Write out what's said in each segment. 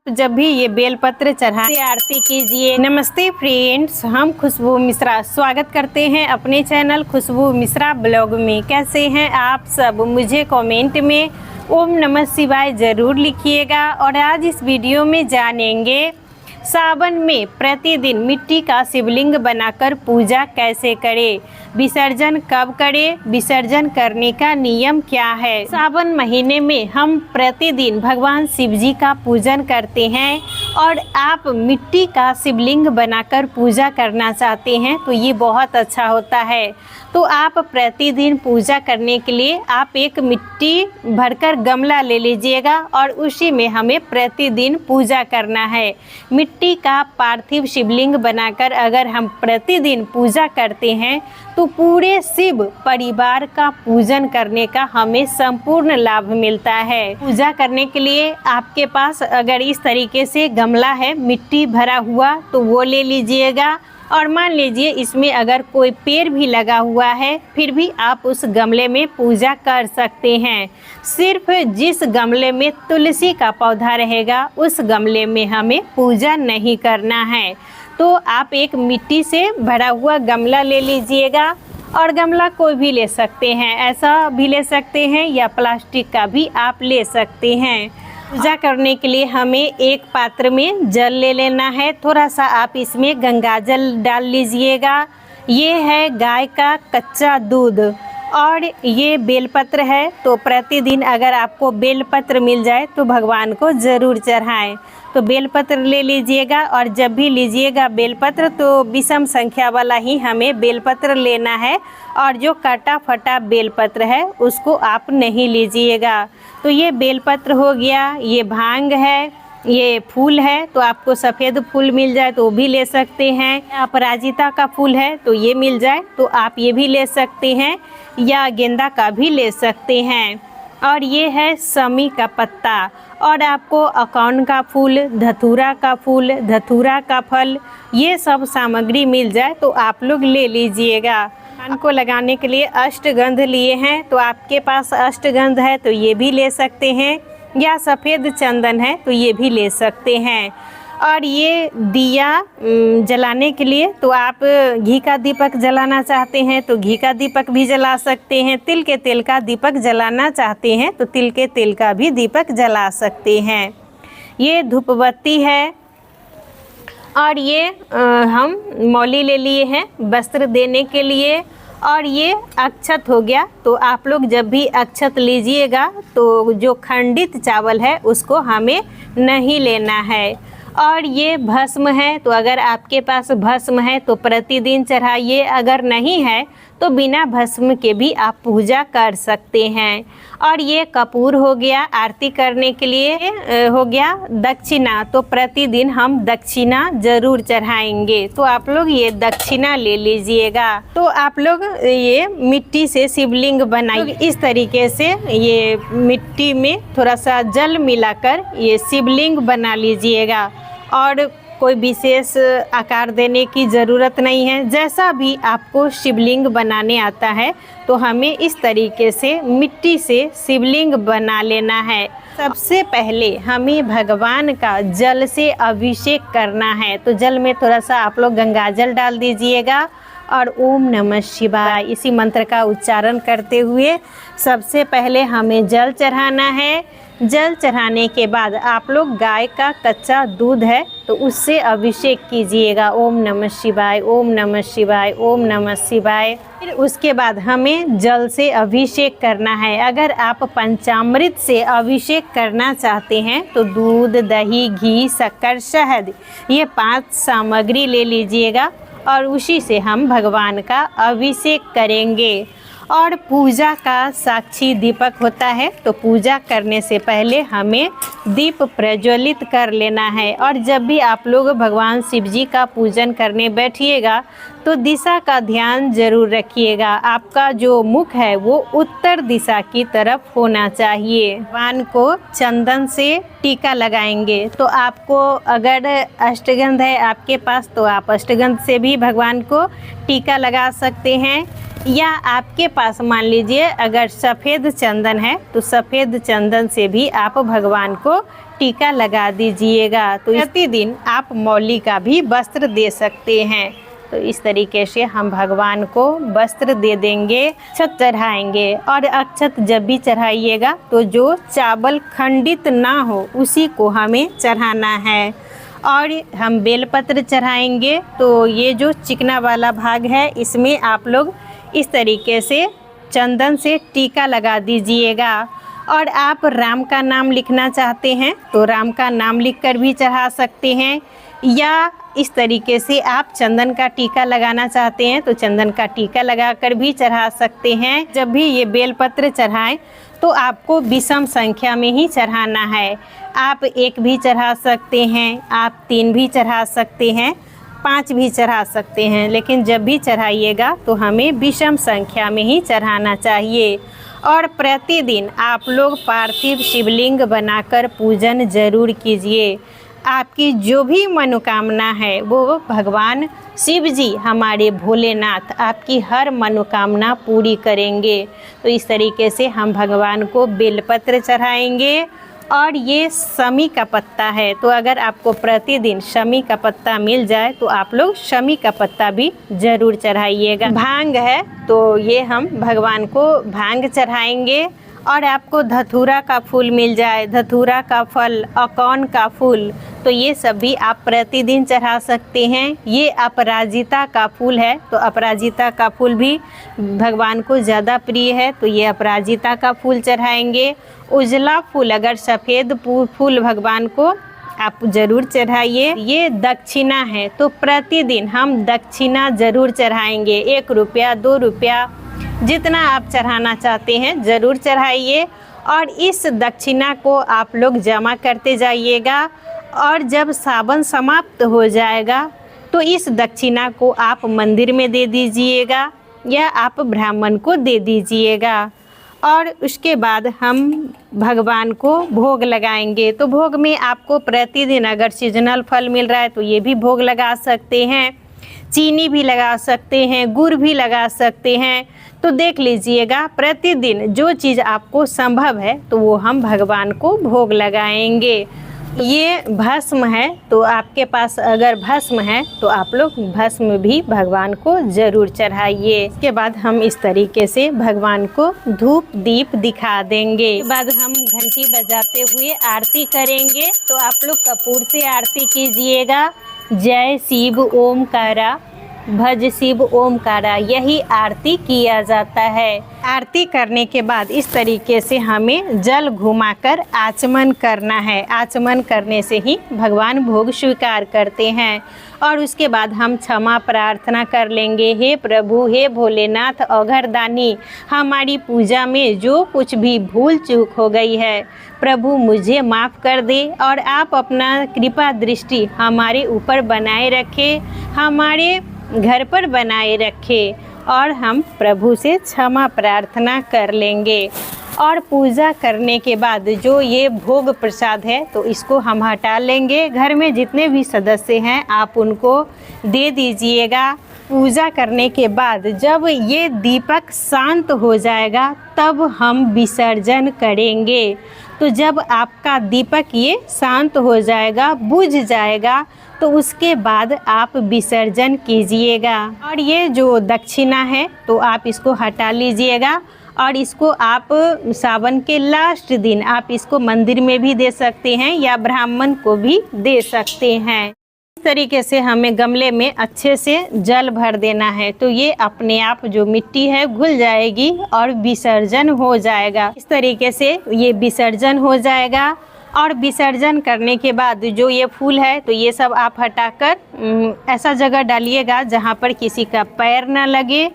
जब भी ये बेलपत्र चढ़ाते आरती कीजिए। नमस्ते फ्रेंड्स, हम खुशबू मिश्रा स्वागत करते हैं अपने चैनल खुशबू मिश्रा ब्लॉग में। कैसे हैं आप सब? मुझे कमेंट में ओम नमः शिवाय ज़रूर लिखिएगा। और आज इस वीडियो में जानेंगे सावन में प्रतिदिन मिट्टी का शिवलिंग बनाकर पूजा कैसे करें, विसर्जन कब करें, विसर्जन करने का नियम क्या है। सावन महीने में हम प्रतिदिन भगवान शिव जी का पूजन करते हैं और आप मिट्टी का शिवलिंग बनाकर पूजा करना चाहते हैं तो ये बहुत अच्छा होता है। तो आप प्रतिदिन पूजा करने के लिए आप एक मिट्टी भरकर गमला ले लीजिएगा और उसी में हमें प्रतिदिन पूजा करना है। मिट्टी का पार्थिव शिवलिंग बनाकर अगर हम प्रतिदिन पूजा करते हैं तो पूरे शिव परिवार का पूजन करने का हमें संपूर्ण लाभ मिलता है। पूजा करने के लिए आपके पास अगर इस तरीके से गमला है मिट्टी भरा हुआ तो वो ले लीजिएगा। और मान लीजिए इसमें अगर कोई पेड़ भी लगा हुआ है फिर भी आप उस गमले में पूजा कर सकते हैं। सिर्फ जिस गमले में तुलसी का पौधा रहेगा उस गमले में हमें पूजा नहीं करना है। तो आप एक मिट्टी से भरा हुआ गमला ले लीजिएगा और गमला कोई भी ले सकते हैं, ऐसा भी ले सकते हैं या प्लास्टिक का भी आप ले सकते हैं। पूजा करने के लिए हमें एक पात्र में जल ले लेना है। थोड़ा सा आप इसमें गंगा जल डाल लीजिएगा। ये है गाय का कच्चा दूध और ये बेलपत्र है। तो प्रतिदिन अगर आपको बेलपत्र मिल जाए तो भगवान को ज़रूर चढ़ाएं। तो बेलपत्र ले लीजिएगा और जब भी लीजिएगा बेलपत्र तो विषम संख्या वाला ही हमें बेलपत्र लेना है और जो कटा फटा बेलपत्र है उसको आप नहीं लीजिएगा। तो ये बेलपत्र हो गया, ये भांग है, ये फूल है तो आपको सफ़ेद फूल मिल जाए तो वो भी ले सकते हैं। अपराजिता का फूल है तो ये मिल जाए तो आप ये भी ले सकते हैं या गेंदा का भी ले सकते हैं। और ये है समी का पत्ता और आपको अकाउन का फूल, धतूरा का फूल, धतूरा का फल, ये सब सामग्री मिल जाए तो आप लोग ले लीजिएगा। कान को लगाने के लिए अष्टगंध लिए हैं तो आपके पास अष्टगंध है तो ये भी ले सकते हैं या सफ़ेद चंदन है तो ये भी ले सकते हैं। और ये दिया जलाने के लिए तो आप घी का दीपक जलाना चाहते हैं तो घी का दीपक भी जला सकते हैं। तिल के तेल का दीपक जलाना चाहते हैं तो तिल के तेल का भी दीपक जला सकते हैं। ये धूपबत्ती है और ये हम मौली ले लिए हैं वस्त्र देने के लिए। और ये अक्षत हो गया। तो आप लोग जब भी अक्षत लीजिएगा तो जो खंडित चावल है उसको हमें नहीं लेना है। और ये भस्म है तो अगर आपके पास भस्म है तो प्रतिदिन चढ़ाइए, अगर नहीं है तो बिना भस्म के भी आप पूजा कर सकते हैं। और ये कपूर हो गया, आरती करने के लिए हो गया। दक्षिणा तो प्रतिदिन हम दक्षिणा ज़रूर चढ़ाएंगे तो आप लोग ये दक्षिणा ले लीजिएगा। तो आप लोग ये मिट्टी से शिवलिंग बनाइए। इस तरीके से ये मिट्टी में थोड़ा सा जल मिलाकर ये शिवलिंग बना लीजिएगा और कोई विशेष आकार देने की ज़रूरत नहीं है। जैसा भी आपको शिवलिंग बनाने आता है तो हमें इस तरीके से मिट्टी से शिवलिंग बना लेना है। सबसे पहले हमें भगवान का जल से अभिषेक करना है। तो जल में थोड़ा सा आप लोग गंगा जल डाल दीजिएगा और ओम नमः शिवाय इसी मंत्र का उच्चारण करते हुए सबसे पहले हमें जल चढ़ाना है। जल चढ़ाने के बाद आप लोग गाय का कच्चा दूध है तो उससे अभिषेक कीजिएगा। ओम नमः शिवाय, ओम नमः शिवाय, ओम नमः शिवाय। फिर उसके बाद हमें जल से अभिषेक करना है। अगर आप पंचामृत से अभिषेक करना चाहते हैं तो दूध, दही, घी, शक्कर, शहद ये 5 सामग्री ले लीजिएगा और उसी से हम भगवान का अभिषेक करेंगे। और पूजा का साक्षी दीपक होता है तो पूजा करने से पहले हमें दीप प्रज्वलित कर लेना है। और जब भी आप लोग भगवान शिव जी का पूजन करने बैठिएगा तो दिशा का ध्यान जरूर रखिएगा। आपका जो मुख है वो उत्तर दिशा की तरफ होना चाहिए। भगवान को चंदन से टीका लगाएंगे तो आपको अगर अष्टगंध है आपके पास तो आप अष्टगंध से भी भगवान को टीका लगा सकते हैं। या आपके पास मान लीजिए अगर सफ़ेद चंदन है तो सफ़ेद चंदन से भी आप भगवान को टीका लगा दीजिएगा। तो प्रतिदिन आप मौली का भी वस्त्र दे सकते हैं। तो इस तरीके से हम भगवान को वस्त्र दे देंगे, अक्षत चढ़ाएंगे। और अक्षत जब भी चढ़ाइएगा तो जो चावल खंडित ना हो उसी को हमें चढ़ाना है। और हम बेलपत्र चढ़ाएंगे तो ये जो चिकना वाला भाग है इसमें आप लोग इस तरीके से चंदन से टीका लगा दीजिएगा। और आप राम का नाम लिखना चाहते हैं तो राम का नाम लिखकर भी चढ़ा सकते हैं, या इस तरीके से आप चंदन का टीका लगाना चाहते हैं तो चंदन का टीका लगाकर भी चढ़ा सकते हैं। जब भी ये बेलपत्र चढ़ाएं तो आपको विषम संख्या में ही चढ़ाना है। आप 1 भी चढ़ा सकते हैं, आप 3 भी चढ़ा सकते हैं, 5 भी चढ़ा सकते हैं, लेकिन जब भी चढ़ाइएगा तो हमें विषम संख्या में ही चढ़ाना चाहिए। और प्रतिदिन आप लोग पार्थिव शिवलिंग बनाकर पूजन जरूर कीजिए। आपकी जो भी मनोकामना है वो भगवान शिव जी हमारे भोलेनाथ आपकी हर मनोकामना पूरी करेंगे। तो इस तरीके से हम भगवान को बेलपत्र चढ़ाएंगे। और ये शमी का पत्ता है, तो अगर आपको प्रतिदिन शमी का पत्ता मिल जाए तो आप लोग शमी का पत्ता भी ज़रूर चढ़ाइएगा। भांग है तो ये हम भगवान को भांग चढ़ाएंगे। और आपको धतूरा का फूल मिल जाए, धतूरा का फल, अकौन का फूल, तो ये सब भी आप प्रतिदिन चढ़ा सकते हैं। ये अपराजिता का फूल है तो अपराजिता का फूल भी भगवान को ज़्यादा प्रिय है, तो ये अपराजिता का फूल चढ़ाएंगे। उजला फूल, अगर सफ़ेद फूल भगवान को आप ज़रूर चढ़ाइए। ये दक्षिणा है तो प्रतिदिन हम दक्षिणा ज़रूर चढ़ाएंगे। 1 रुपया, 2 रुपया, जितना आप चढ़ाना चाहते हैं ज़रूर चढ़ाइए। और इस दक्षिणा को आप लोग जमा करते जाइएगा। और जब सावन समाप्त हो जाएगा तो इस दक्षिणा को आप मंदिर में दे दीजिएगा या आप ब्राह्मण को दे दीजिएगा। और उसके बाद हम भगवान को भोग लगाएंगे। तो भोग में आपको प्रतिदिन अगर सीजनल फल मिल रहा है तो ये भी भोग लगा सकते हैं, चीनी भी लगा सकते हैं, गुड़ भी लगा सकते हैं। तो देख लीजिएगा प्रतिदिन जो चीज़ आपको संभव है तो वो हम भगवान को भोग लगाएंगे। ये भस्म है तो आपके पास अगर भस्म है तो आप लोग भस्म भी भगवान को ज़रूर चढ़ाइए। इसके बाद हम इस तरीके से भगवान को धूप दीप दिखा देंगे। इसके बाद हम घंटी बजाते हुए आरती करेंगे। तो आप लोग कपूर से आरती कीजिएगा। जय शिव ओमकारा, भज शिव ओमकारा, यही आरती किया जाता है। आरती करने के बाद इस तरीके से हमें जल घुमाकर आचमन करना है। आचमन करने से ही भगवान भोग स्वीकार करते हैं। और उसके बाद हम क्षमा प्रार्थना कर लेंगे। हे प्रभु, हे भोलेनाथ अघरदानी, हमारी पूजा में जो कुछ भी भूल चूक हो गई है प्रभु मुझे माफ़ कर दे। और आप अपना कृपा दृष्टि हमारे ऊपर बनाए रखें, हमारे घर पर बनाए रखें। और हम प्रभु से क्षमा प्रार्थना कर लेंगे। और पूजा करने के बाद जो ये भोग प्रसाद है तो इसको हम हटा लेंगे। घर में जितने भी सदस्य हैं आप उनको दे दीजिएगा। पूजा करने के बाद जब ये दीपक शांत हो जाएगा तब हम विसर्जन करेंगे। तो जब आपका दीपक ये शांत हो जाएगा, बुझ जाएगा, तो उसके बाद आप विसर्जन कीजिएगा। और ये जो दक्षिणा है तो आप इसको हटा लीजिएगा। और इसको आप सावन के लास्ट दिन आप इसको मंदिर में भी दे सकते हैं या ब्राह्मण को भी दे सकते हैं। इस तरीके से हमें गमले में अच्छे से जल भर देना है। तो ये अपने आप जो मिट्टी है घुल जाएगी और विसर्जन हो जाएगा। इस तरीके से ये विसर्जन हो जाएगा। और विसर्जन करने के बाद जो ये फूल है तो ये सब आप हटाकर ऐसा जगह डालिएगा जहाँ पर किसी का पैर ना लगे।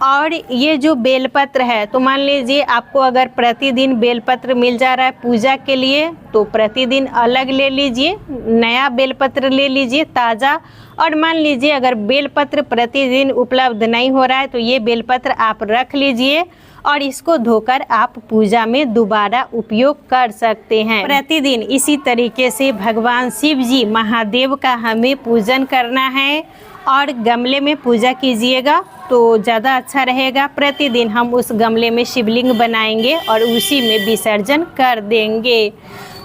और ये जो बेलपत्र है तो मान लीजिए आपको अगर प्रतिदिन बेलपत्र मिल जा रहा है पूजा के लिए तो प्रतिदिन अलग ले लीजिए, नया बेलपत्र ले लीजिए ताज़ा। और मान लीजिए अगर बेलपत्र प्रतिदिन उपलब्ध नहीं हो रहा है तो ये बेलपत्र आप रख लीजिए और इसको धोकर आप पूजा में दोबारा उपयोग कर सकते हैं। प्रतिदिन इसी तरीके से भगवान शिव जी महादेव का हमें पूजन करना है। और गमले में पूजा कीजिएगा तो ज़्यादा अच्छा रहेगा। प्रतिदिन हम उस गमले में शिवलिंग बनाएंगे और उसी में विसर्जन कर देंगे।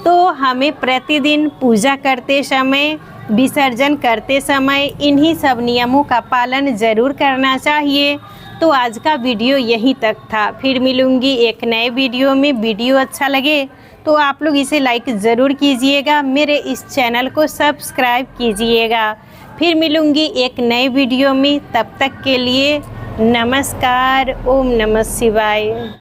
तो हमें प्रतिदिन पूजा करते समय, विसर्जन करते समय इन्हीं सब नियमों का पालन ज़रूर करना चाहिए। तो आज का वीडियो यहीं तक था। फिर मिलूँगी एक नए वीडियो में। वीडियो अच्छा लगे तो आप लोग इसे लाइक ज़रूर कीजिएगा, मेरे इस चैनल को सब्सक्राइब कीजिएगा। फिर मिलूँगी एक नए वीडियो में। तब तक के लिए नमस्कार। ओम नमः शिवाय।